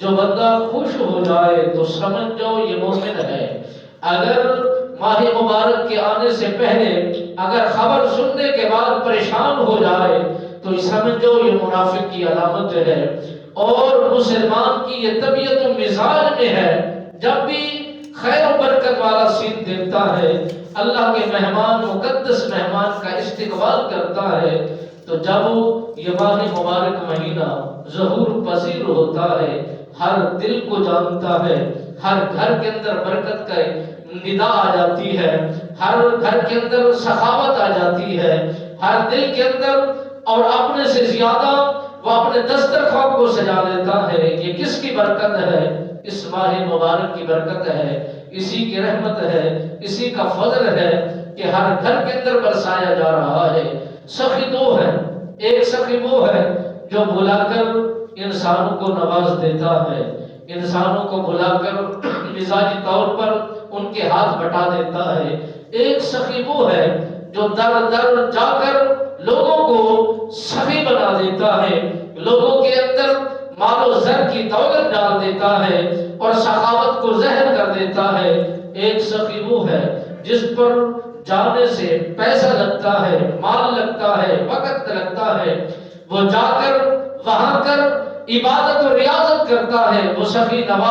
جو بندہ خوش ہو جائے تو سمجھ جاؤ یہ مومن ہے۔ اگر ماہ مبارک کے آنے سے پہلے اگر خبر سننے کے بعد پریشان ہو جائے تو سمجھو یہ منافق کی علامت ہے۔ اور مسلمان کی یہ طبیعت و مزاج میں ہے، جب بھی خیر و برکت والا سین دیکھتا ہے، اللہ کے مہمان مقدس مہمان کا استقبال کرتا ہے، تو جب یہ ماہ مبارک مہینہ ظہور پذیر ہوتا ہے، ہر دل کو جانتا ہے، ہر گھر کے اندر برکت کا ندا آ جاتی ہے، ہر گھر کے اندر سخاوت آ جاتی ہے، ہر دل کے اندر، اور اپنے سے زیادہ وہ اپنے دسترخوان کو سجا لیتا ہے۔ یہ کس کی برکت ہے؟ اس ماہ مبارک کی برکت ہے، اسی کی رحمت ہے، اسی کا فضل ہے کہ ہر گھر کے اندر برسایا جا رہا ہے۔ سخی دو ہے، ایک سخی وہ ہے جو بلا کر انسانوں کو نواز دیتا ہے، انسانوں کو بلا کر مزاجی طور پر ان کے ہاتھ بٹا دیتا ہے۔ ایک سخی وہ ہے جو در در جا کر لوگوں کو سخی بنا دیتا ہے، لوگوں کے اندر مال و زر کی دولت ڈال دیتا ہے اور سخاوت کو زہر کر دیتا ہے۔ ایک سخی وہ ہے جس پر جانے سے پیسہ لگتا ہے، مال لگتا ہے، وقت لگتا ہے، وہ جا کر وہاں کر عبادت و ریاضت کرتا ہے، وہ سخی نواز